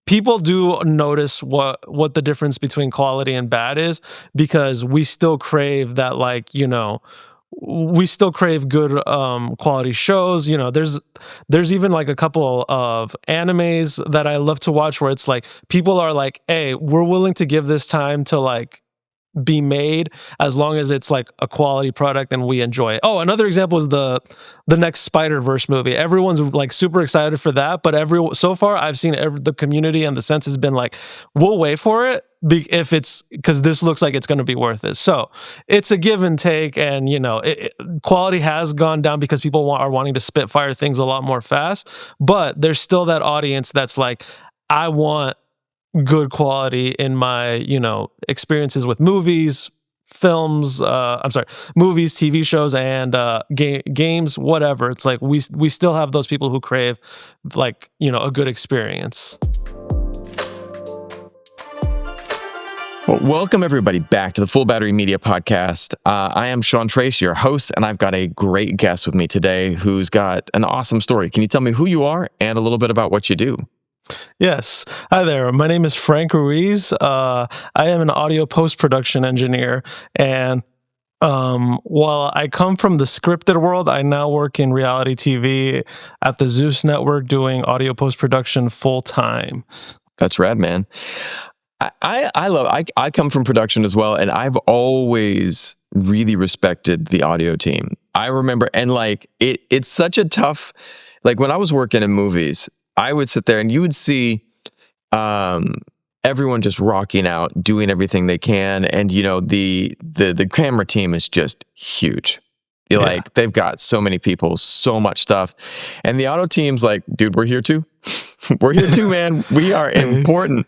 people do notice what the difference between quality and bad is, because we still crave that, like, we still crave good quality shows. There's even like a couple of animes that I love to watch where it's like people are like, hey, we're willing to give this time to like be made as long as it's like a quality product and we enjoy it. Oh, another example is the next Spider-Verse movie. Everyone's like super excited for that, but so far I've seen the community and the sense has been like, we'll wait for it if it's because this looks like it's going to be worth it. So it's a give and take, and quality has gone down because people are wanting to spitfire things a lot more fast, but there's still that audience that's like, I want good quality in my, experiences with movies, films, movies, TV shows, and games, whatever. It's like we still have those people who crave like, a good experience. Well, welcome everybody back to the Full Battery Media Podcast. I am Sean Trace, your host, and I've got a great guest with me today who's got an awesome story. Can you tell me who you are and a little bit about what you do? Yes. Hi there. My name is Frank Ruiz. I am an audio post-production engineer. And while I come from the scripted world, I now work in reality TV at the Zeus Network doing audio post-production full-time. That's rad, man. I come from production as well, and I've always really respected the audio team. I remember, and like, it's such a tough, like when I was working in movies, I would sit there and you would see everyone just rocking out, doing everything they can. And, the camera team is just huge. Like, they've got so many people, so much stuff. And the auto team's like, dude, we're here too. We're here too, man. We are important.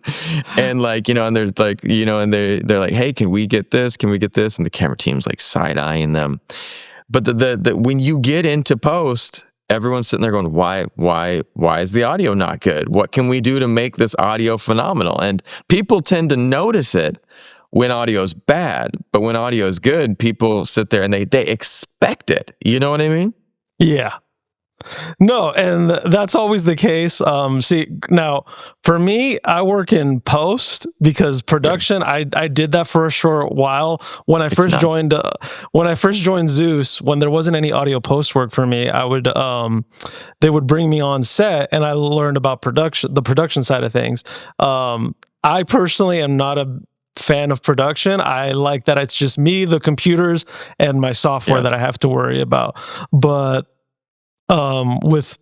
And like, and they're like, and they're like, hey, can we get this? Can we get this? And the camera team's like side-eyeing them. But the when you get into post, everyone's sitting there going, why is the audio not good? What can we do to make this audio phenomenal? And people tend to notice it when audio's bad, but when audio's good, people sit there and they expect it. You know what I mean? Yeah. No, and that's always the case. See, now for me, I work in post because production. I did that for a short while when I first joined. When I first joined Zeus, when there wasn't any audio post work for me, they would bring me on set, and I learned about the production side of things. I personally am not a fan of production. I like that it's just me, the computers, and my software that I have to worry about. But with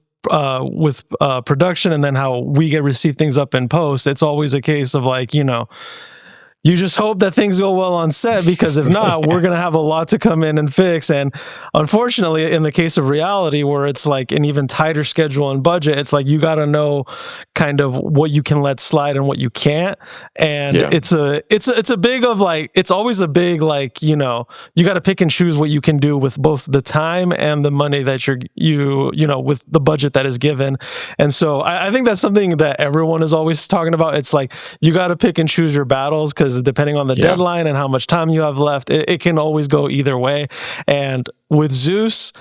production and then how we receive things up in post, it's always a case of like, you just hope that things go well on set, because if not, we're going to have a lot to come in and fix. And unfortunately, in the case of reality, where it's like an even tighter schedule and budget, it's like you got to know kind of what you can let slide and what you can't. And it's a big of like, it's always a big like, you got to pick and choose what you can do with both the time and the money that with the budget that is given. And so I think that's something that everyone is always talking about. It's like you got to pick and choose your battles, because depending on the deadline and how much time you have left, it can always go either way. And with Zeus,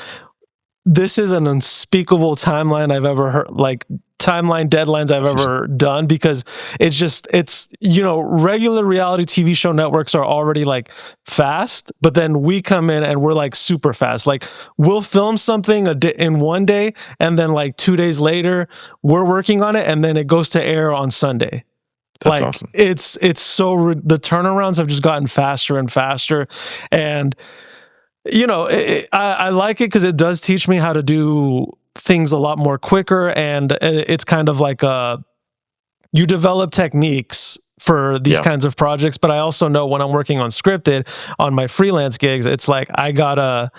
this is an unspeakable timeline I've ever heard, like deadlines I've ever done, because it's regular reality TV show networks are already like fast, but then we come in and we're like super fast. Like we'll film something in one day, and then like 2 days later we're working on it, and then it goes to air on Sunday. That's awesome. It's so the turnarounds have just gotten faster and faster, and I like it because it does teach me how to do things a lot more quicker, and it's kind of like you develop techniques for these kinds of projects. But I also know when I'm working on scripted on my freelance gigs, it's like I gotta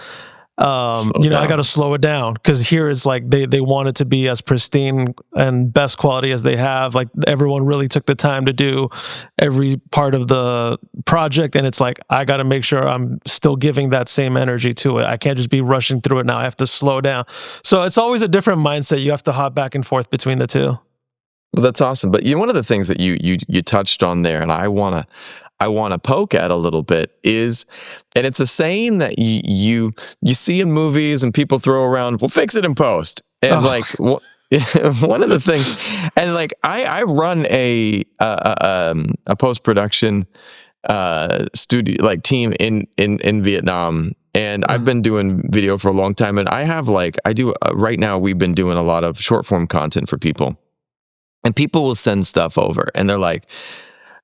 I got to slow it down, because here is like they want it to be as pristine and best quality as they have. Like everyone really took the time to do every part of the project, and it's like I got to make sure I'm still giving that same energy to it. I can't just be rushing through it now. I have to slow down. So it's always a different mindset. You have to hop back and forth between the two. Well, that's awesome. But one of the things that you touched on there, and I want to poke at a little bit is, and it's a saying that you see in movies and people throw around, "We'll fix it in post." And One of the things, and like I run a post production studio like team in Vietnam, and I've been doing video for a long time, and I do right now we've been doing a lot of short form content for people, and people will send stuff over, and they're like,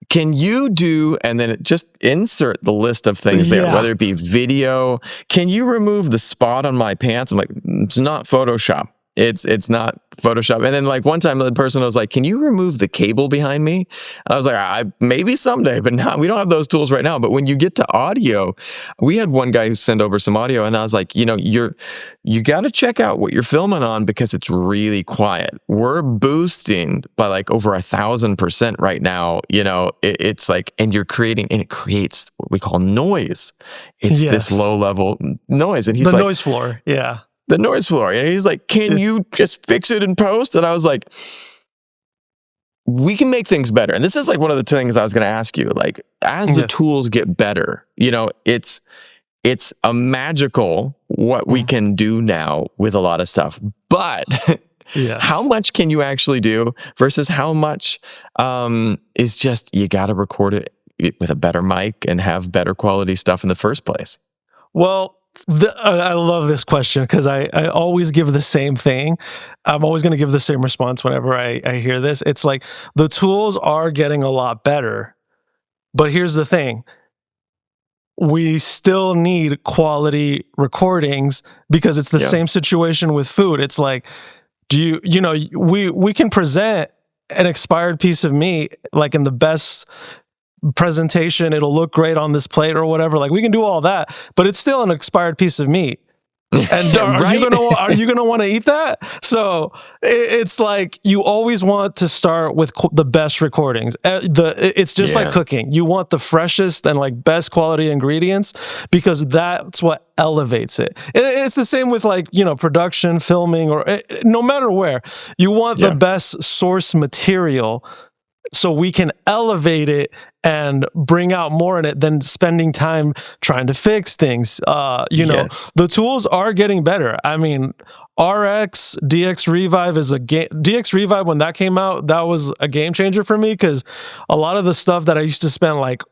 can you do, and then just insert the list of things there, Yeah. whether it be video. Can you remove the spot on my pants? I'm like, it's not Photoshop. It's not Photoshop. And then like one time the person was like, can you remove the cable behind me? And I was like, maybe someday, but now we don't have those tools right now. But when you get to audio, we had one guy who sent over some audio, and I was like, you got to check out what you're filming on because it's really quiet. We're boosting by like over 1,000% right now. It's like, and you're creating, and it creates what we call noise. It's this low level noise. And he's the like, noise floor. Yeah. the noise floor. And he's like, can you just fix it in post? And I was like, we can make things better. And this is like one of the things I was going to ask you, like, as the tools get better, it's a magical what we can do now with a lot of stuff. But how much can you actually do versus how much is just, you got to record it with a better mic and have better quality stuff in the first place? Well, I love this question because I always give the same thing. I'm always going to give the same response whenever I hear this. It's like the tools are getting a lot better, but here's the thing. We still need quality recordings because it's the same situation with food. It's like, we can present an expired piece of meat like in the best presentation, it'll look great on this plate or whatever. Like we can do all that, but it's still an expired piece of meat. And are you gonna want to eat that? So it's like you always want to start with the best recordings. It's just like cooking. You want the freshest and like best quality ingredients because that's what elevates it. And it's the same with like production, filming, or no matter where. You want the best source material so we can elevate it and bring out more in it than spending time trying to fix things. The tools are getting better. I mean, DX Revive is a game. DX Revive, when that came out, that was a game changer for me because a lot of the stuff that I used to spend like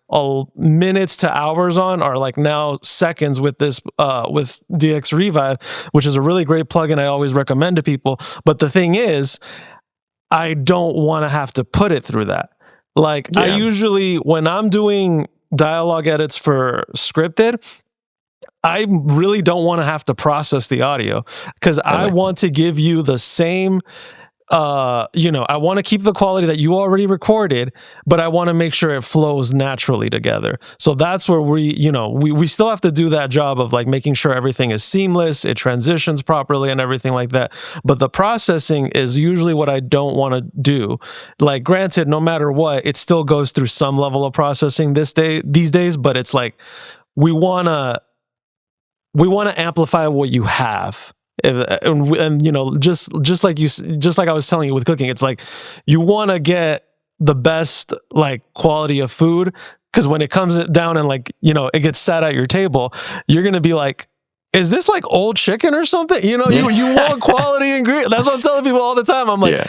minutes to hours on are like now seconds with this with DX Revive, which is a really great plugin I always recommend to people. But the thing is, I don't want to have to put it through that. Like I usually, when I'm doing dialogue edits for scripted, I really don't want to have to process the audio because I want to give you the same, I want to keep the quality that you already recorded, but I want to make sure it flows naturally together. So that's where we still have to do that job of like making sure everything is seamless, it transitions properly and everything like that. But the processing is usually what I don't want to do. Like granted, no matter what, it still goes through some level of processing these days, but it's like, we want to amplify what you have. And just like I was telling you with cooking, it's like you want to get the best like quality of food because when it comes down and like it gets sat at your table, you're gonna be like, is this like old chicken or something? You want quality ingredients. That's what I'm telling people all the time. I'm like,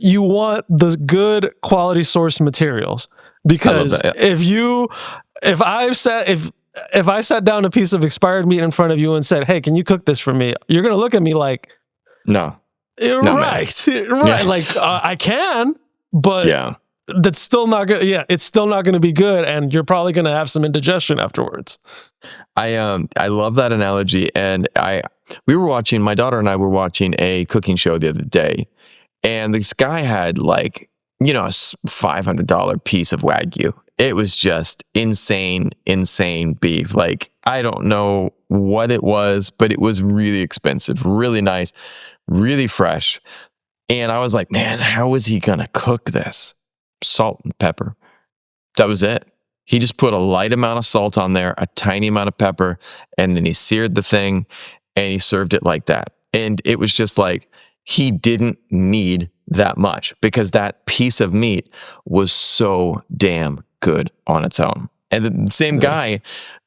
you want the good quality source materials because if I sat down a piece of expired meat in front of you and said, hey, can you cook this for me? You're going to look at me like, no, right. Yeah. Like I can, but that's still not good. Yeah. It's still not going to be good. And you're probably going to have some indigestion afterwards. I love that analogy. And my daughter and I were watching a cooking show the other day, and this guy had like, a $500 piece of Wagyu. It was just insane beef. Like, I don't know what it was, but it was really expensive, really nice, really fresh. And I was like, man, how is he going to cook this? Salt and pepper. That was it. He just put a light amount of salt on there, a tiny amount of pepper, and then he seared the thing and he served it like that. And it was just like, he didn't need that much because that piece of meat was so damn good on its own. And the same guy, a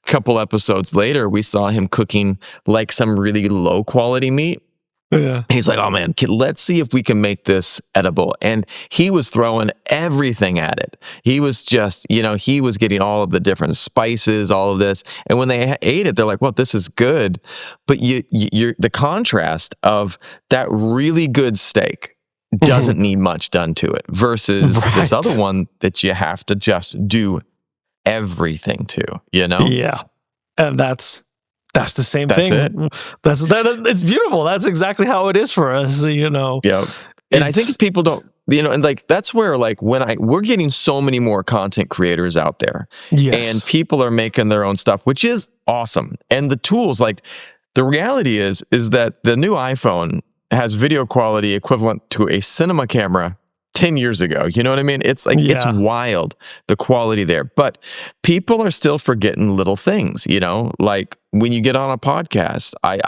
couple episodes later, we saw him cooking like some really low quality meat, Yeah. He's like, oh man, kid, let's see if we can make this edible. And he was throwing everything at it. He was just, he was getting all of the different spices, all of this. And when they ate it, they're like, well, this is good. But you're the contrast of that really good steak doesn't need much done to it versus this other one that you have to just do everything to, Yeah. And that's the same thing. It's beautiful. That's exactly how it is for us, Yeah. And I think people don't, and like that's where like we're getting so many more content creators out there. Yes. And people are making their own stuff, which is awesome. And the tools, like the reality is that the new iPhone has video quality equivalent to a cinema camera 10 years ago. You know what I mean? It's like, it's wild, the quality there. But people are still forgetting little things, like when you get on a podcast, I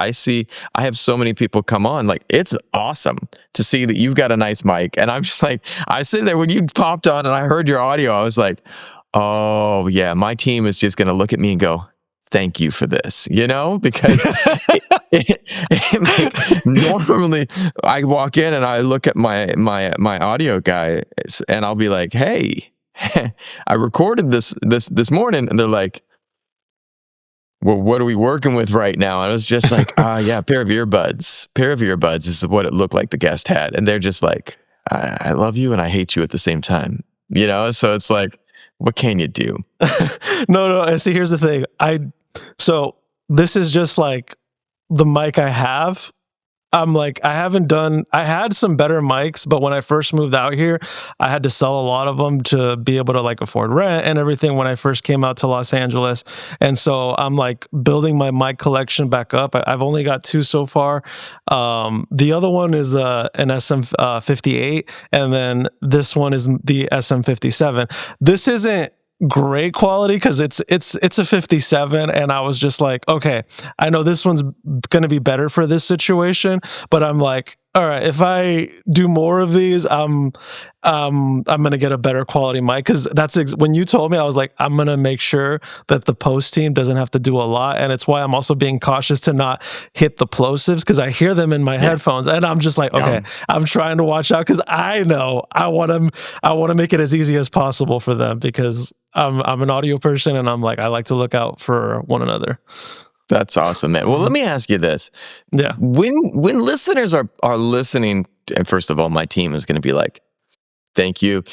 have so many people come on, like it's awesome to see that you've got a nice mic. And I'm just like, I sit there when you popped on and I heard your audio, I was like, oh yeah, my team is just going to look at me and go, thank you for this, because normally I walk in and I look at my audio guy and I'll be like, hey, I recorded this morning, and they're like, well, what are we working with right now? And I was just like, yeah, pair of earbuds is what it looked like the guest had. And they're just like, I love you and I hate you at the same time, so it's like, what can you do? No. And see, here's the thing. So this is just like the mic I have. I'm like, I had some better mics, but when I first moved out here, I had to sell a lot of them to be able to like afford rent and everything when I first came out to Los Angeles. And so I'm like building my mic collection back up. I've only got 2 so far. The other one is an SM58, and then this one is the SM57. This isn't great quality because it's a 57, and I was just like, okay, I know this one's gonna be better for this situation, but I'm like, all right, if I do more of these, I'm gonna get a better quality mic, because when you told me, I was like, I'm gonna make sure that the post team doesn't have to do a lot, and it's why I'm also being cautious to not hit the plosives, because I hear them in my headphones, and I'm just like, okay, I'm trying to watch out, because I know I want to make it as easy as possible for them, because I'm an audio person, and I'm like, I like to look out for one another. That's awesome, man. Well, let me ask you this. Yeah. When listeners are listening, and first of all, my team is going to be like, thank you.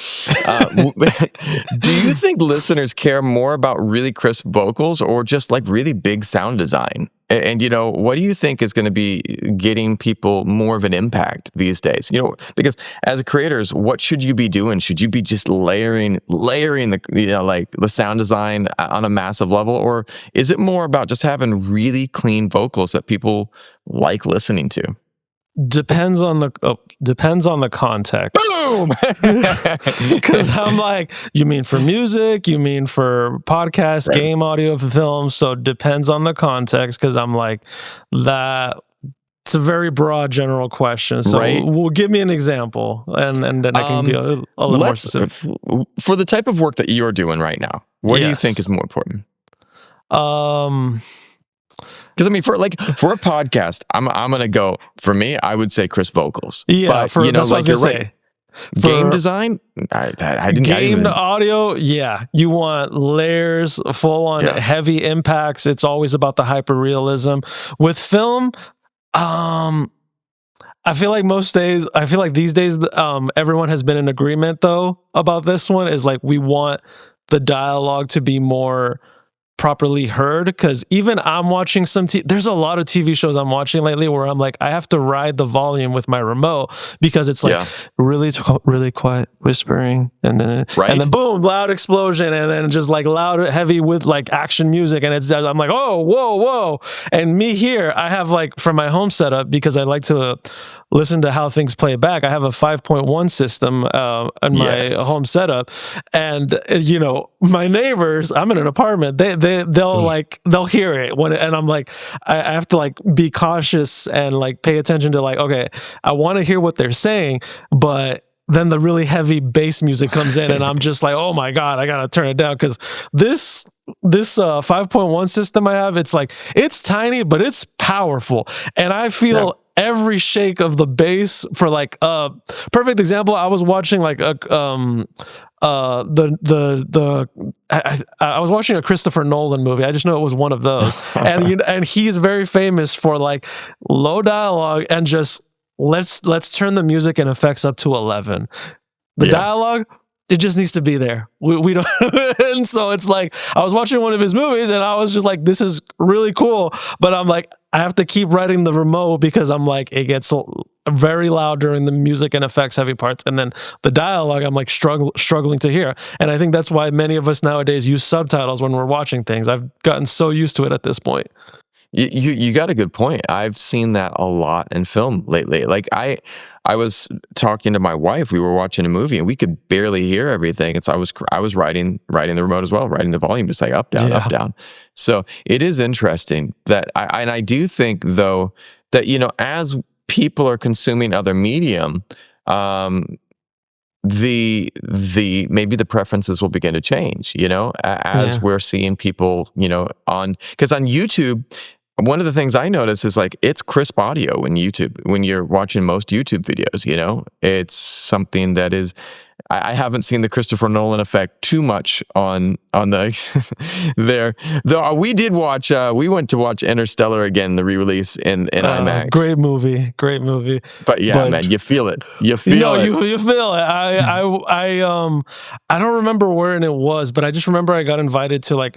Do you think listeners care more about really crisp vocals or just like really big sound design? And what do you think is going to be getting people more of an impact these days? Because as creators, what should you be doing? Should you be just layering the like the sound design on a massive level, or is it more about just having really clean vocals that people like listening to? Depends on the context. Boom! Because I'm like, you mean for music, you mean for podcast, right, game audio, for film. So it depends on the context, because I'm like, that it's a very broad general question. So We'll give me an example, and then I can be a little more specific. For the type of work that you're doing right now, what do you think is more important? Because I mean, for a podcast, I'm gonna go. For me, I would say Chris vocals. Yeah, but that's like you're right. Game design, I didn't. Audio, yeah, you want layers, full on heavy impacts. It's always about the hyper realism. With film, I feel like these days, everyone has been in agreement though about this one. Is like, we want the dialogue to be more properly heard, because even I'm watching there's a lot of TV shows I'm watching lately where I'm like, I have to ride the volume with my remote, because it's like really quiet whispering, and then boom, loud explosion, and then just like loud heavy with like action music, and I'm like, oh, whoa. And me here, I have like, for my home setup, because I like to listen to how things play back, I have a 5.1 system in my home setup, and my neighbors, I'm in an apartment, they'll hear it and I'm like, I have to like be cautious and like pay attention to like, okay, I want to hear what they're saying, but then the really heavy bass music comes in and I'm just like, oh my God, I gotta turn it down, because this 5.1 system I have, it's like, it's tiny, but it's powerful. And I feel every shake of the bass for like perfect example. I was watching like a I was watching a Christopher Nolan movie. I just know it was one of those, and and he's very famous for like low dialogue and just let's turn the music and effects up to 11. The dialogue, it just needs to be there. We don't, and so it's like I was watching one of his movies and I was just like, this is really cool, but I'm like, I have to keep writing the remote because I'm like, it gets very loud during the music and effects heavy parts, and then the dialogue I'm like struggling to hear. And I think that's why many of us nowadays use subtitles when we're watching things. I've gotten so used to it at this point. You got a good point. I've seen that a lot in film lately. Like I was talking to my wife. We were watching a movie and we could barely hear everything. And so I was writing the remote as well, writing the volume, just like up, down, up, down. So it is interesting that I do think though that, you know, as people are consuming other medium, the maybe the preferences will begin to change, you know, as we're seeing people, you know, because on YouTube, one of the things I notice is like it's crisp audio in YouTube when you're watching most YouTube videos, you know. It's something that is I haven't seen the Christopher Nolan effect too much on the there. Though we did watch we went to watch Interstellar again, the re-release in IMAX. Great movie. But yeah, man, you feel it. You feel it. You feel it. I don't remember where it was, but I just remember I got invited to like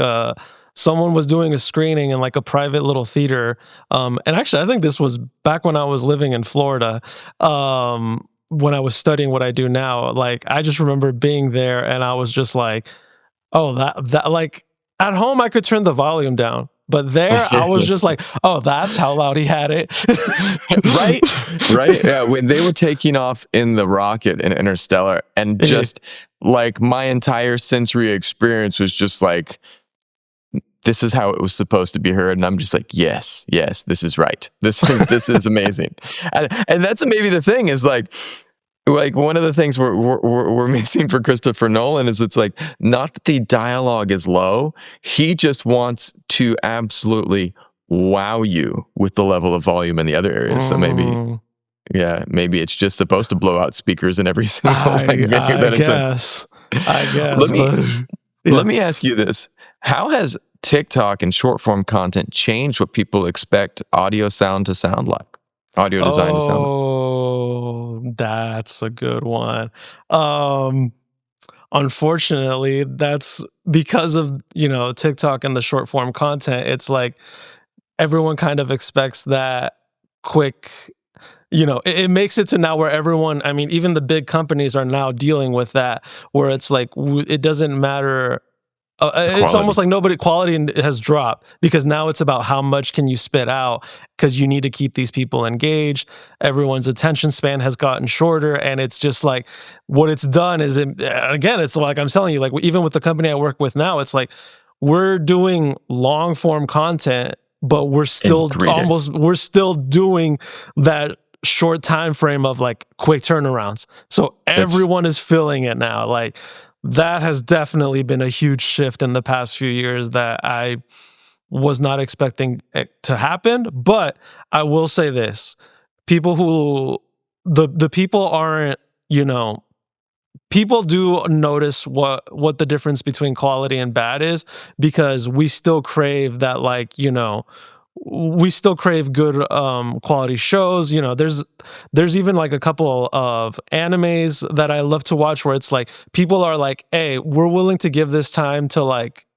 someone was doing a screening in like a private little theater. And actually I think this was back when I was living in Florida. When I was studying what I do now, like I just remember being there and I was just like, oh, that like at home I could turn the volume down, but there I was just like, oh, that's how loud he had it. Right. Yeah, when they were taking off in the rocket in Interstellar, and just like my entire sensory experience was just like, this is how it was supposed to be heard, and I'm just like, yes, this is right. This is amazing, and that's maybe the thing is like one of the things we're missing for Christopher Nolan is it's like not that the dialogue is low, he just wants to absolutely wow you with the level of volume in the other areas. So maybe it's just supposed to blow out speakers in every single I guess. Let me ask you this: how has TikTok and short form content changed what people expect audio design to sound like? Oh, that's a good one. Unfortunately, that's because of, you know, TikTok and the short form content. It's like everyone kind of expects that quick, you know, it makes it to now where everyone, I mean, even the big companies are now dealing with that, where it's like, it doesn't matter. It's almost like quality has dropped because now it's about how much can you spit out because you need to keep these people engaged. Everyone's attention span has gotten shorter, and it's just like what it's done is, again, it's like I'm telling you, like even with the company I work with now, it's like we're doing long form content, but we're still doing that short time frame of like quick turnarounds. So everyone is feeling it now. Like that has definitely been a huge shift in the past few years that I was not expecting it to happen. But I will say this: the people aren't, you know, people do notice what the difference between quality and bad is, because we still crave that, like, you know, we still crave good quality shows. You know, there's even like a couple of animes that I love to watch where it's like people are like, hey, we're willing to give this time to like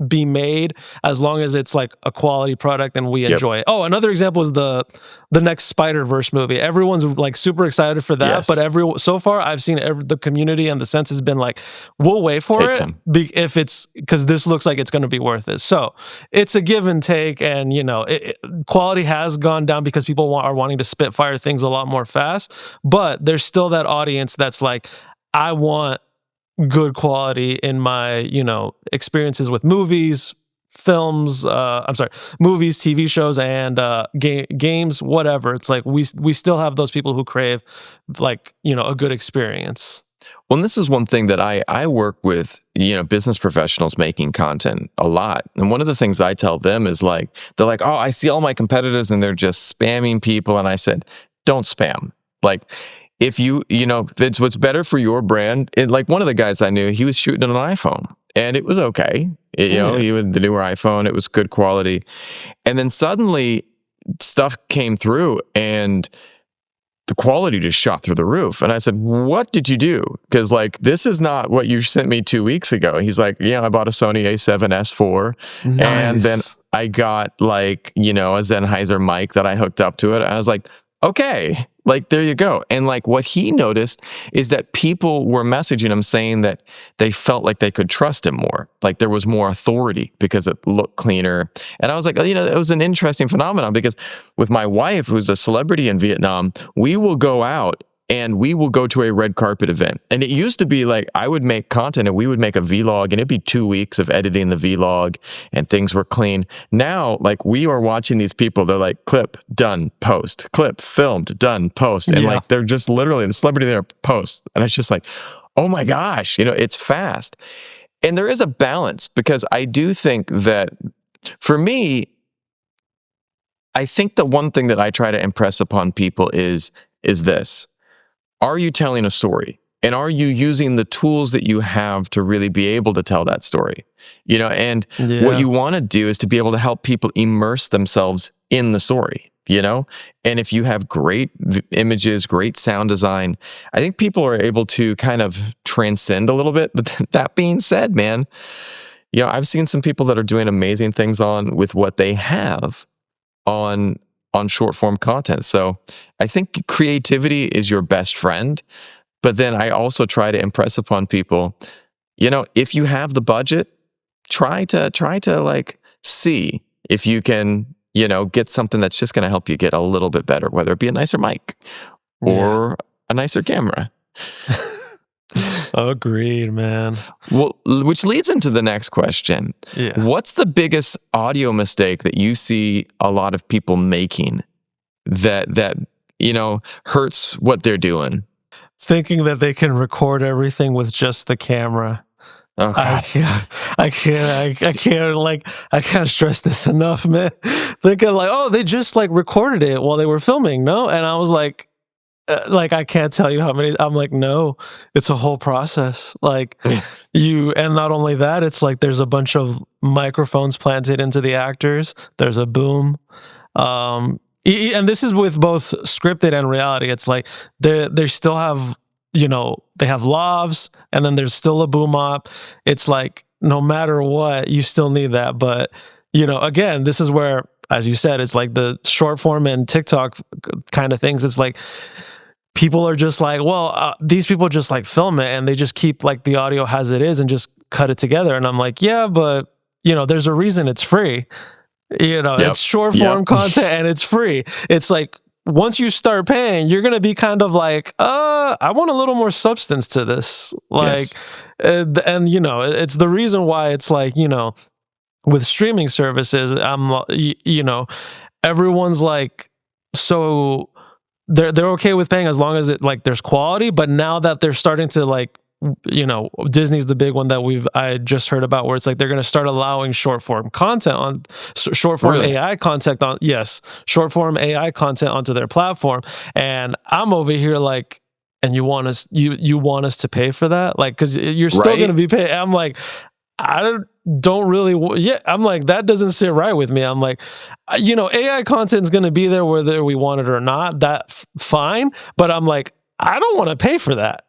be made as long as it's like a quality product and we enjoy it. Oh, another example is the next Spider-Verse movie. Everyone's like super excited for that, but so far I've seen the community and the sense has been like, we'll wait for it if it's because this looks like it's going to be worth it. So it's a give and take, and you know, quality has gone down because people are wanting to spitfire things a lot more fast, but there's still that audience that's like, I want good quality in my, you know, experiences with movies, films, movies, TV shows, and games, whatever. It's like we still have those people who crave, like, you know, a good experience. Well, and this is one thing that I work with, business professionals making content a lot. And one of the things I tell them is like, they're like, "Oh, I see all my competitors and they're just spamming people." And I said, "Don't spam." Like, if if it's what's better for your brand, like one of the guys I knew, he was shooting on an iPhone and it was okay. Yeah. He was the newer iPhone, it was good quality. And then suddenly stuff came through and the quality just shot through the roof. And I said, "What did you do? Because like this is not what you sent me 2 weeks ago." He's like, "Yeah, I bought a Sony A7S4, and then Nice. I got like a Sennheiser mic that I hooked up to it." And I was like, "Okay, like there you go." And like what he noticed is that people were messaging him saying that they felt like they could trust him more, like there was more authority because it looked cleaner. And I was like, it was an interesting phenomenon because with my wife, who's a celebrity in Vietnam, we will go out and we will go to a red carpet event. And it used to be like I would make content and we would make a vlog and it'd be 2 weeks of editing the vlog and things were clean. Now, like we are watching these people, they're like clip, done, post, clip, filmed, done, post. And Yeah. like they're just literally the celebrity there, post. And it's just like, oh my gosh, it's fast. And there is a balance because I do think that for me, I think the one thing that I try to impress upon people is this. Are you telling a story? And are you using the tools that you have to really be able to tell that story? And what Yeah. you want to do is to be able to help people immerse themselves in the story, And if you have great images, great sound design, I think people are able to kind of transcend a little bit. But that being said, man, I've seen some people that are doing amazing things with what they have on short form content. So I think creativity is your best friend. But then I also try to impress upon people, if you have the budget, try to like see if you can, get something that's just going to help you get a little bit better, whether it be a nicer mic or a nicer camera. Agreed, man. Well, which leads into the next question. Yeah. What's the biggest audio mistake that you see a lot of people making that hurts what they're doing? Thinking that they can record everything with just the camera. Oh, I God. I can't stress this enough, man. Thinking like, oh, they just like recorded it while they were filming, no? And I was like I can't tell you how many. I'm like, no, it's a whole process. Like and not only that, it's like there's a bunch of microphones planted into the actors. There's a boom. And this is with both scripted and reality. It's like they still have, they have lavs, and then there's still a boom op. It's like no matter what, you still need that. But again, this is where, as you said, it's like the short form and TikTok kind of things. It's like people are just like, well, these people just like film it and they just keep like the audio as it is and just cut it together. And I'm like, yeah, but there's a reason it's free. It's short form content and it's free. It's like once you start paying, you're going to be kind of like, I want a little more substance to this. Like, and it's the reason why it's like, with streaming services, everyone's like, so they're okay with paying as long as it like there's quality. But now that they're starting to like, Disney's the big one that I just heard about, where it's like they're going to start allowing short form content on short form AI content on short form AI content onto their platform. And I'm over here like, and you want us to pay for that? Like, because you're still going to be paid. I'm like, I don't really, I'm like, that doesn't sit right with me. I'm like, AI content is going to be there whether we want it or not. That fine. But I'm like, I don't want to pay for that.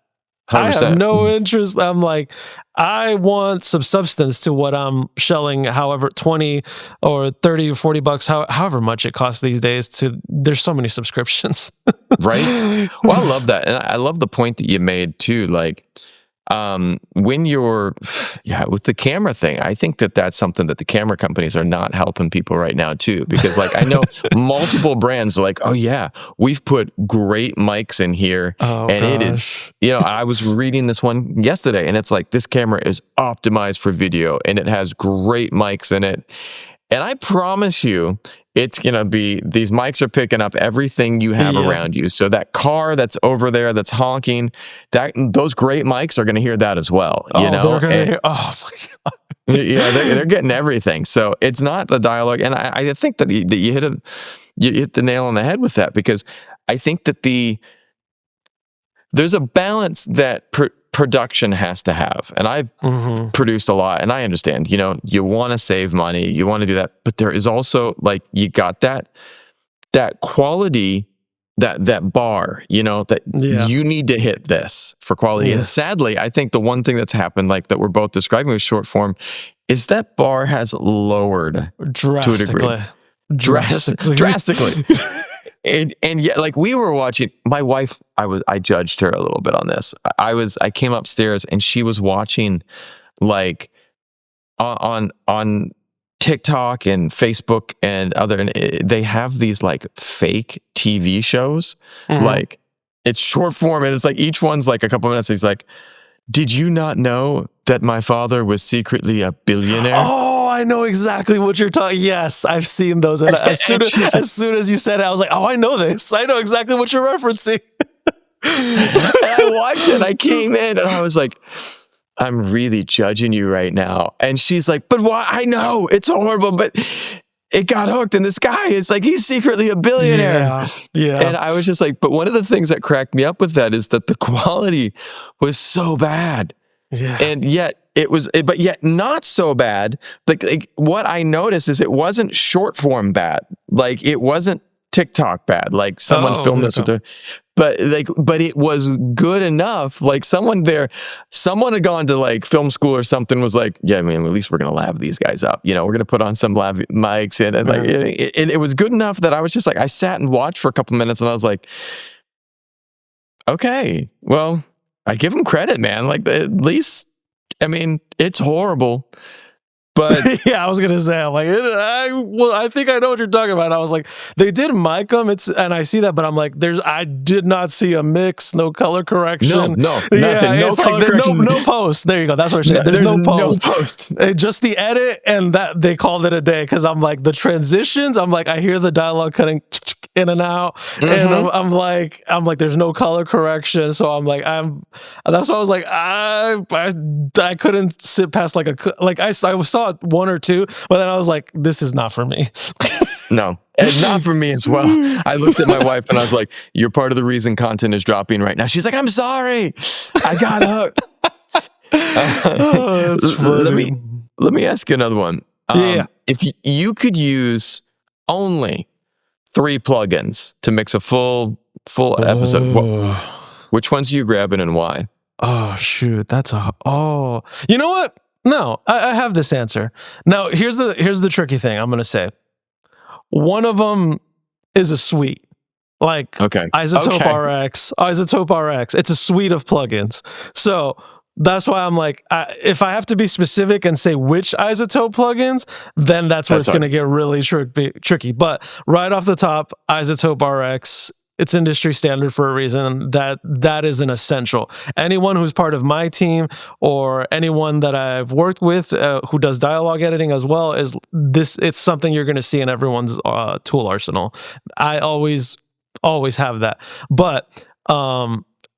100%. I have no interest. I'm like, I want some substance to what I'm shelling, however, 20 or 30 or 40 bucks, however much it costs these days there's so many subscriptions. Right. Well, I love that. And I love the point that you made too. Like, when you're with the camera thing, I think that's something that the camera companies are not helping people right now too, because like I know multiple brands are like, oh yeah, we've put great mics in here, and it is, I was reading this one yesterday and it's like, this camera is optimized for video and it has great mics in it. And I promise you, it's going to be, these mics are picking up everything you have around you. So that car that's over there that's honking, those great mics are going to hear that as well. You know, they're gonna hear. Oh my God. yeah, they're getting everything. So it's not the dialogue, and I think that you hit it, you hit the nail on the head with that, because I think that there's a balance that production has to have, and I've produced a lot, and I understand. You know, you want to save money, you want to do that, but there is also like you got that quality, that bar, you know, that you need to hit this for quality. And sadly, I think the one thing that's happened, like that we're both describing with short form, is that bar has lowered drastically. To a degree. Drastically. And yet, like, we were watching, my wife, I judged her a little bit on this. I came upstairs and she was watching, like, on TikTok and Facebook and they have these like fake TV shows, like it's short form, and it's like each one's like a couple minutes. He's like, "Did you not know that my father was secretly a billionaire?" Oh, I know exactly what you're talking. Yes, I've seen those. And as soon as you said it, I was like, "Oh, I know this. I know exactly what you're referencing." And I watched it. I came in and I was like, "I'm really judging you right now." And she's like, "But why? I know it's horrible, but it got hooked. And this guy is like, he's secretly a billionaire." Yeah. And I was just like, but one of the things that cracked me up with that is that the quality was so bad. Yeah. And yet but yet not so bad. Like what I noticed is it wasn't short form bad. Like it wasn't TikTok bad. Like someone filmed this with but it was good enough. Like someone had gone to like film school or something, was like, yeah, I mean, at least we're going to lab these guys up. You know, we're going to put on some lav mics and like, it was good enough that I was just like, I sat and watched for a couple minutes and I was like, okay, well, I give them credit, man. Like at least, I mean, it's horrible. But yeah, I was gonna say, I'm like, I think I know what you're talking about. I was like, they did mic them, and I see that, but I'm like, I did not see a mix, no color correction, no, nothing, no color correction, no post. There you go. That's what I'm saying. There's no post. Just the edit, and that they called it a day. Because I'm like, the transitions, I'm like, I hear the dialogue cutting in and out, and I'm like, there's no color correction. So I'm like, that's why I was like, I couldn't sit past like I saw one or two, but then I was like, this is not for me. No, and not for me as well. I looked at my wife and I was like, you're part of the reason content is dropping right now. She's like, I'm sorry, I got hooked. That's funny. Let me ask you another one. If you could use only 3 plugins to mix a full episode, which ones are you grabbing and why? Oh shoot, you know what? No, I have this answer. Now, here's the tricky thing I'm going to say. One of them is a suite. Like Isotope RX. It's a suite of plugins. So that's why I'm like, if I have to be specific and say which Isotope plugins, then that's where it's going to get really tricky. But right off the top, Isotope RX, it's industry standard for a reason. That is an essential. Anyone who's part of my team or anyone that I've worked with who does dialogue editing as well, it's something you're going to see in everyone's tool arsenal. I always have that. But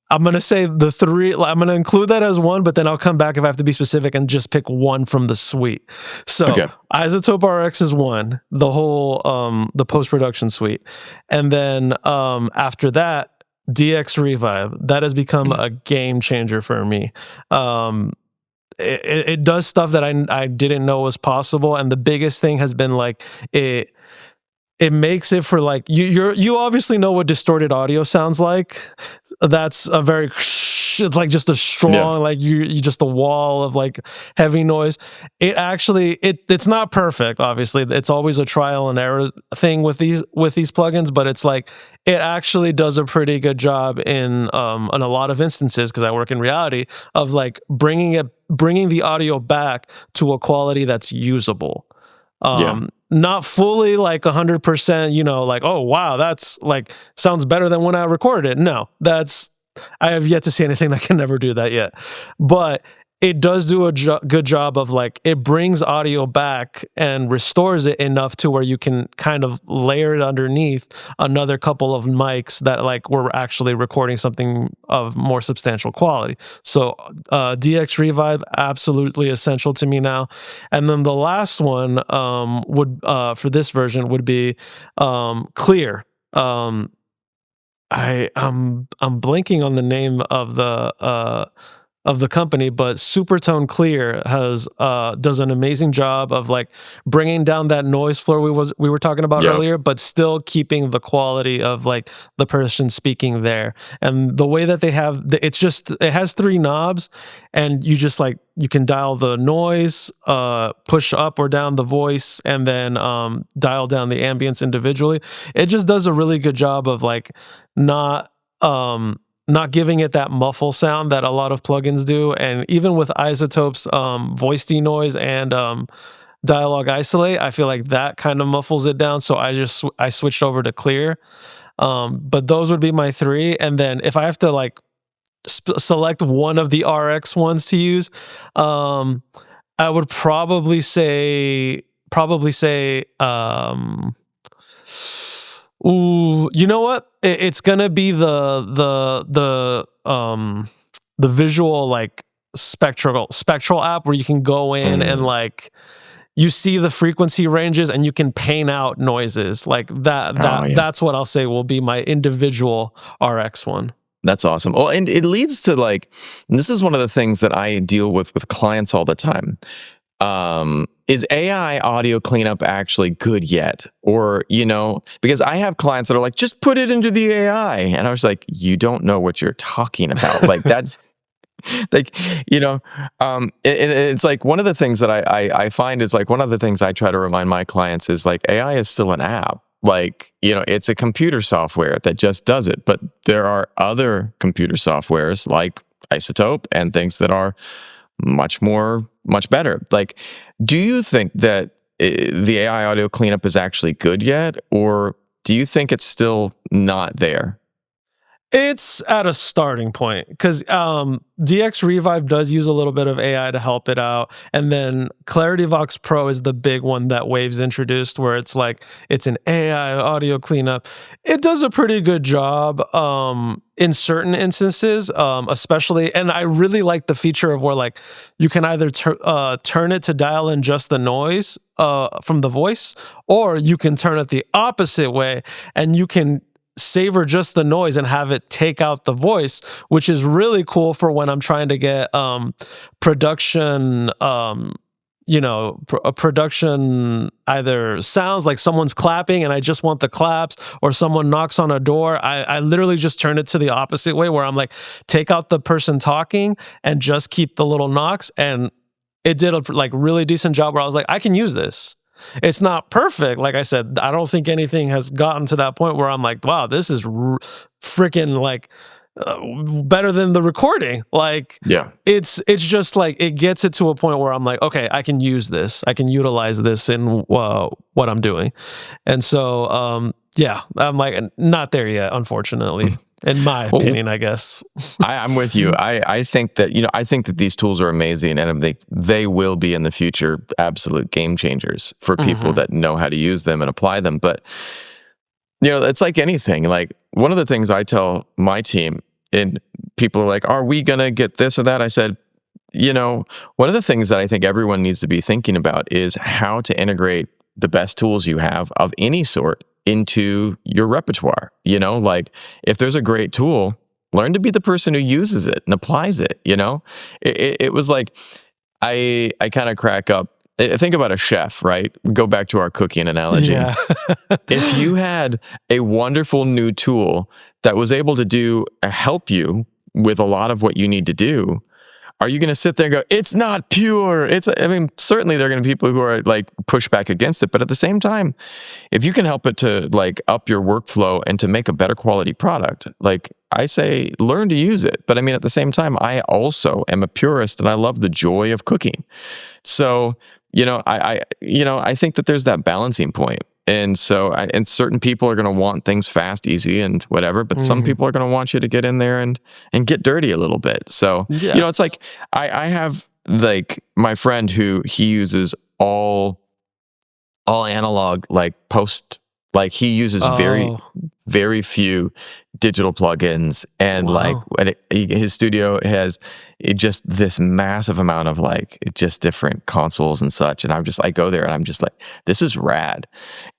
I'm going to say the 3, I'm going to include that as one, but then I'll come back if I have to be specific and just pick one from the suite. So Isotope RX is one, the whole, the post-production suite. And then after that, DX Revive, that has become a game changer for me. It does stuff that I didn't know was possible. And the biggest thing has been like, it makes it for like you obviously know what distorted audio sounds like. That's a very, it's like just a strong like you just a wall of like heavy noise. It actually it's not perfect. Obviously, it's always a trial and error thing with these plugins, but it's like it actually does a pretty good job in a lot of instances, because I work in reality, of like bringing the audio back to a quality that's usable. Not fully like 100%, you know, like, oh wow, that's like sounds better than when I recorded it. No, I have yet to see anything that can never do that yet. But it does do a good job of like, it brings audio back and restores it enough to where you can kind of layer it underneath another couple of mics that like we're actually recording something of more substantial quality. So DX Revive, absolutely essential to me now. And then the last one would for this version would be Clear. I'm blanking on the name of the company, but Supertone Clear has does an amazing job of like bringing down that noise floor we were talking about Yep. earlier, but still keeping the quality of like the person speaking there. And the way that they have it has 3 knobs, and you just like you can dial the noise, push up or down the voice, and then dial down the ambience individually. It just does a really good job of like not not giving it that muffle sound that a lot of plugins do. And even with Isotope's voice denoise and dialogue isolate, I feel like that kind of muffles it down. So I switched over to Clear. But those would be my 3. And then if I have to like select one of the RX ones to use, I would probably say ooh, you know what? It's gonna be the visual like spectral app where you can go in and like you see the frequency ranges and you can paint out noises like that. That's what I'll say will be my individual RX one. That's awesome. Well, and it leads to like, and this is one of the things that I deal with clients all the time. Is AI audio cleanup actually good yet? Or, because I have clients that are like, just put it into the AI. And I was like, you don't know what you're talking about. Like that's like, it's like one of the things that I find is like one of the things I try to remind my clients is like AI is still an app. Like, it's a computer software that just does it. But there are other computer softwares like Isotope and things that are much better. Like, do you think that the AI audio cleanup is actually good yet? Or do you think it's still not there? It's at a starting point because DX Revive does use a little bit of AI to help it out. And then Clarity Vox Pro is the big one that Waves introduced where it's like, it's an AI audio cleanup. It does a pretty good job in certain instances, especially, and I really like the feature of where like you can either turn it to dial in just the noise from the voice, or you can turn it the opposite way and you can savor just the noise and have it take out the voice, which is really cool for when I'm trying to get production production either sounds like someone's clapping and I just want the claps, or someone knocks on a door. I literally just turn it to the opposite way where I'm like, take out the person talking and just keep the little knocks. And it did a like really decent job where I was like, I can use this. It's not perfect. Like I said, I don't think anything has gotten to that point where I'm like, wow, this is freaking like better than the recording. Like, yeah, it's just like it gets it to a point where I'm like, okay, I can use this. I can utilize this in what I'm doing. And so, yeah, I'm like not there yet, unfortunately. In my opinion, I guess. I'm with you. I think that I think that these tools are amazing, and they will be in the future absolute game changers for people that know how to use them and apply them. But it's like anything. Like one of the things I tell my team, and people are like, "Are we gonna get this or that?" I said, one of the things that I think everyone needs to be thinking about is how to integrate the best tools you have of any sort into your repertoire. Like if there's a great tool, learn to be the person who uses it and applies it. It was like, I kind of crack up. Think about a chef, right? Go back to our cooking analogy. Yeah. If you had a wonderful new tool that was able to help you with a lot of what you need to do, are you going to sit there and go, it's not pure? Certainly there are going to be people who are like push back against it. But at the same time, if you can help it to like up your workflow and to make a better quality product, like I say, learn to use it. But at the same time, I also am a purist and I love the joy of cooking. So, I think that there's that balancing point. And so, and certain people are going to want things fast, easy, and whatever. But some Mhm. people are going to want you to get in there and get dirty a little bit. So, Yeah. it's like I have like my friend who he uses all analog, like post, like he uses Oh, very few digital plugins, and like wow. his studio has just this massive amount of like just different consoles and such. And I go there and I'm just like, this is rad.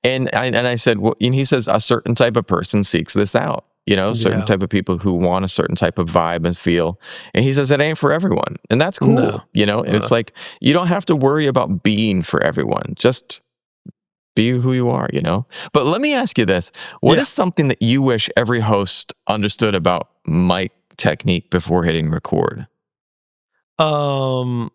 And I said, well, and he says a certain type of person seeks this out. Certain Yeah. type of people who want a certain type of vibe and feel. And he says it ain't for everyone, and that's No. cool. And it's like you don't have to worry about being for everyone. Just be who you are. But let me ask you this. What Yeah. is something that you wish every host understood about mic technique before hitting record? Um,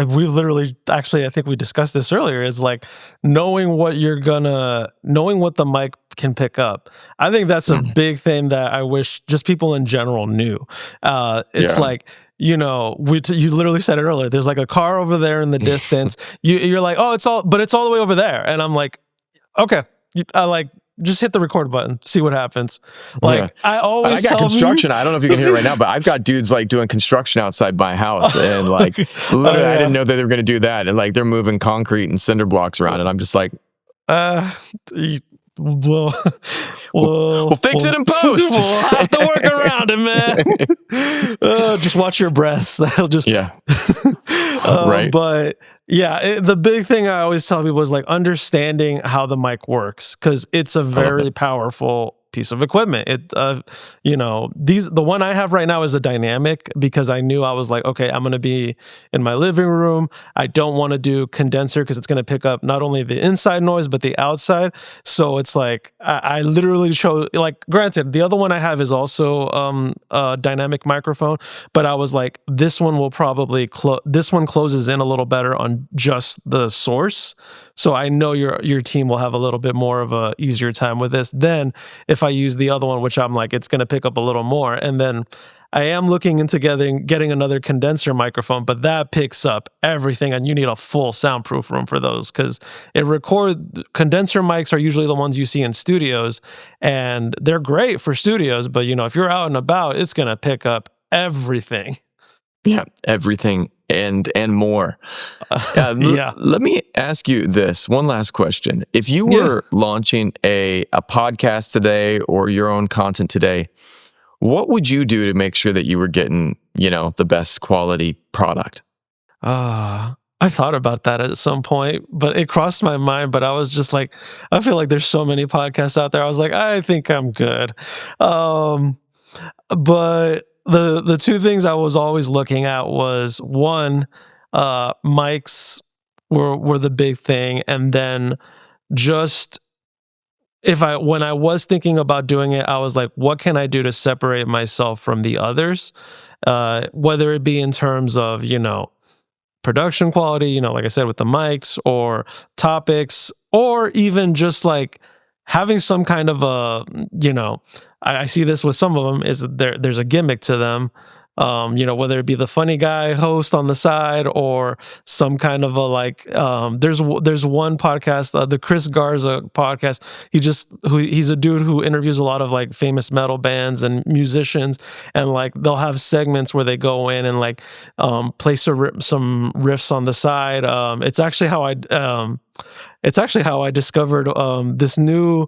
we literally, actually, I think we discussed this earlier. Is like knowing what knowing what the mic can pick up. I think that's a Mm, big thing that I wish just people in general knew. It's yeah. like, you literally said it earlier. There's like a car over there in the distance. You're like, oh, but it's all the way over there, and I'm like, okay, I like just hit the record button, see what happens. Yeah. Like I And I always got tell people. construction. I don't know if you can hear it right now, but I've got dudes like doing construction outside my house. And like Oh literally I didn't yeah. know that they were gonna do that. And like they're moving concrete and cinder blocks around. And I'm just like, Uh, y- we'll, we'll fix it in post. we'll have to work around it, man. Just watch your breaths. That'll just. Yeah. Right. But yeah, the big thing I always tell people is like understanding how the mic works, because it's a I love it. very powerful piece of equipment. The one I have right now is a dynamic, because I knew I was like, okay, I'm going to be in my living room. I don't want to do condenser because it's going to pick up not only the inside noise but the outside. So it's like I literally chose, like, granted, the other one I have is also a dynamic microphone, but I was like, this one will probably this one closes in a little better on just the source. So I know your team will have a little bit more of a easier time with this than if I use the other one, which I'm like, it's going to pick up a little more. And then I am looking into getting another condenser microphone, but that picks up everything, and you need a full soundproof room for those, because condenser mics are usually the ones you see in studios, and they're great for studios. But if you're out and about, it's going to pick up everything. Yeah. Everything and more. Yeah. Let me ask you this one last question. If you Yeah. were launching a podcast today or your own content today, what would you do to make sure that you were getting, the best quality product? I thought about that at some point, but it crossed my mind. But I was just like, I feel like there's so many podcasts out there. I was like, I think I'm good. Um, but the two things I was always looking at was, one, mics were the big thing, and then just, when I was thinking about doing it, I was like, what can I do to separate myself from the others? Whether it be in terms of, production quality, like I said, with the mics, or topics, or even just like having some kind of a, I see this with some of them, is that there's a gimmick to them. Whether it be the funny guy host on the side, or some kind of a, like, there's one podcast, the Chris Garza podcast. He's a dude who interviews a lot of like famous metal bands and musicians, and like they'll have segments where they go in and like play some riffs on the side. It's actually how I discovered this new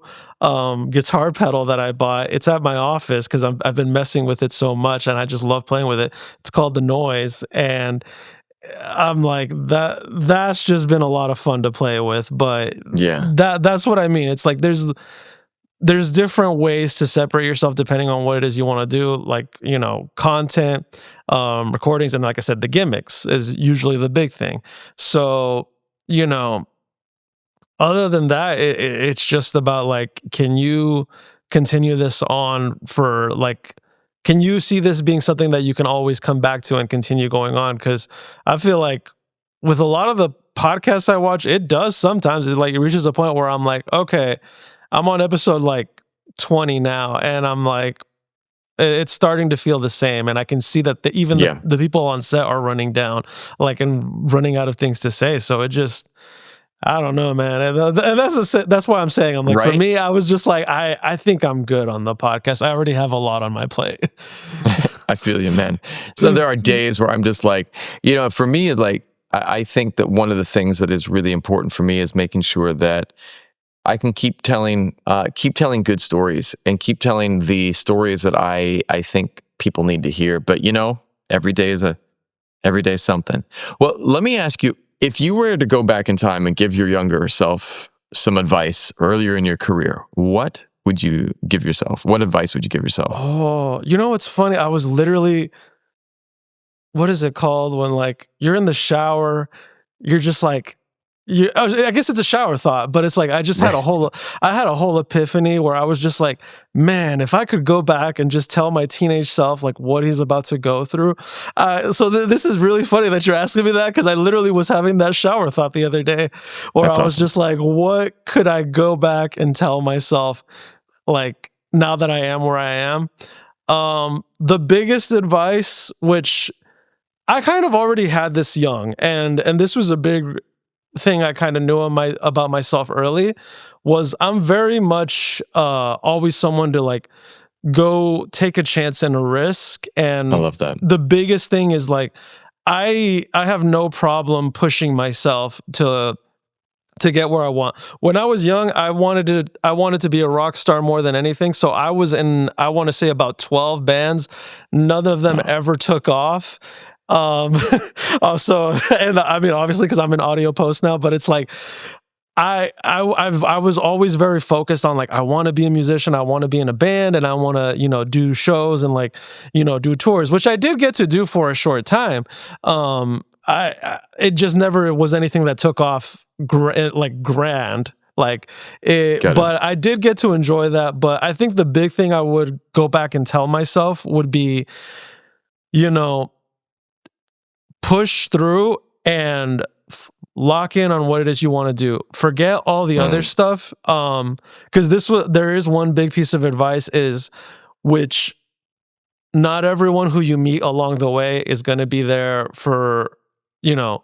guitar pedal that I bought. It's at my office because I've been messing with it so much, and I just love playing with it. It's called the Noise, and I'm like, that's just been a lot of fun to play with. But Yeah. that's what I mean. It's like there's different ways to separate yourself depending on what it is you want to do, like, content, recordings, and like I said, the gimmicks is usually the big thing. So, other than that, it's just about like, can you continue this on for like, can you see this being something that you can always come back to and continue going on? Because I feel like with a lot of the podcasts I watch, it does sometimes, it reaches a point where I'm like, okay, I'm on episode like 20 now, and I'm like, it's starting to feel the same, and I can see that even Yeah. the people on set are running down, like, and running out of things to say. So it just, I don't know, man. And that's why I'm saying, I'm like, for Right? me, I was just like, I think I'm good on the podcast. I already have a lot on my plate. I feel you, man. So there are days where I'm just like, for me, like, I think that one of the things that is really important for me is making sure that I can keep telling good stories and keep telling the stories that I think people need to hear. But every day is every day is something. Well, let me ask you, if you were to go back in time and give your younger self some advice earlier in your career, what would you give yourself? What advice would you give yourself? Oh, what's funny? I was literally, what is it called when like you're in the shower, you're just like, I guess it's a shower thought, but it's like Right. I had a whole epiphany where I was just like, man, if I could go back and just tell my teenage self like what he's about to go through. This is really funny that you're asking me that, because I literally was having that shower thought the other day, where That's I was awesome. just like, what could I go back and tell myself, like now that I am where I am? The biggest advice, which I kind of already had this young, and this was a big thing I kind of knew about myself early, was I'm very much always someone to like go take a chance and a risk. I And love that. the biggest thing is like I have no problem pushing myself to get where I want. When I was young, I wanted to be a rock star more than anything. So I was in, I want to say, about 12 bands. None of them Wow. ever took off. Also, and I mean, obviously, because I'm in audio post now, but it's like I was always very focused on like I want to be a musician, I want to be in a band, and I want to do shows and like do tours, which I did get to do for a short time. It just never was anything that took off like grand. Like it, Got it. but I did get to enjoy that. But I think the big thing I would go back and tell myself would be, you know, push through and lock in on what it is you want to do. Forget all the other Mm, stuff. Because there is one big piece of advice is, which not everyone who you meet along the way is going to be there for, you know,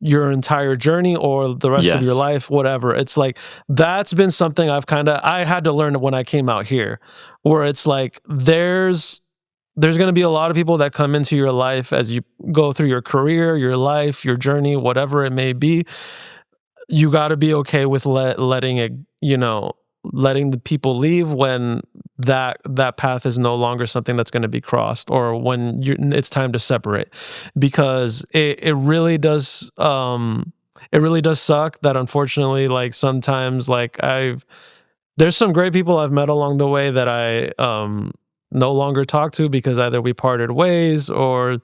your entire journey or the rest of your yes. life, whatever. It's like that's been something I had to learn when I came out here, where it's like there's going to be a lot of people that come into your life as you go through your career, your life, your journey, whatever it may be. You got to be okay with letting it, letting the people leave when that path is no longer something that's going to be crossed, or when it's time to separate, because it really does suck that unfortunately, like sometimes, like there's some great people I've met along the way that I no longer talk to, because either we parted ways or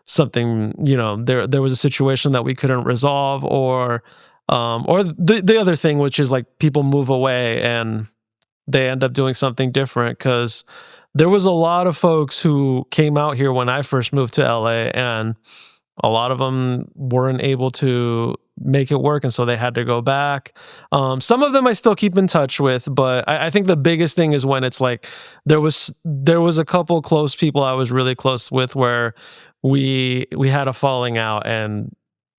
something, there was a situation that we couldn't resolve, or the other thing, which is like people move away and they end up doing something different. Because there was a lot of folks who came out here when I first moved to LA, and a lot of them weren't able to make it work, and so they had to go back. Some of them I still keep in touch with, but I think the biggest thing is when it's like there was a couple close people I was really close with where we had a falling out, and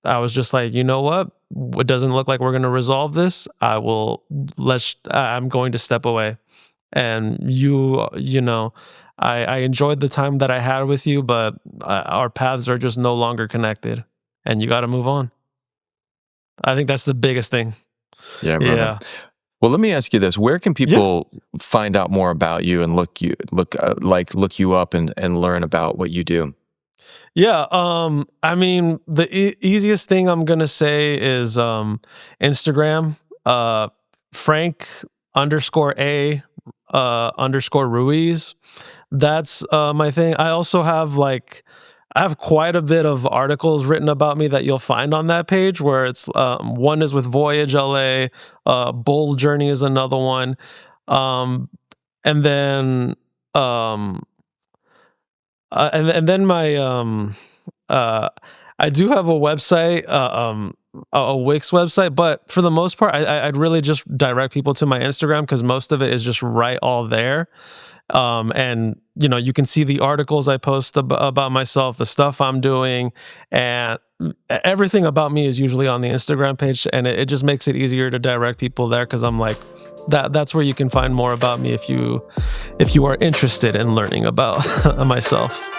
I was just like, you know what? It doesn't look like we're going to resolve this. I'm going to step away. And I enjoyed the time that I had with you, but our paths are just no longer connected, and you got to move on. I think that's the biggest thing. Yeah, brother. Yeah. Well, let me ask you this: where can Yeah. people find out more about you and look you up and learn about what you do? Yeah. I mean, the easiest thing I'm gonna say is Instagram. Frank underscore A underscore Ruiz. That's my thing. I also have I have quite a bit of articles written about me that you'll find on that page, where it's one is with Voyage LA, Bull Journey is another one. And then um and then my uh I do have a website, a Wix website, but for the most part, I'd really just direct people to my Instagram, because most of it is just right all there. And you can see the articles I post about myself, the stuff I'm doing, and everything about me is usually on the Instagram page, and it just makes it easier to direct people there because I'm like, that's where you can find more about me if you are interested in learning about myself.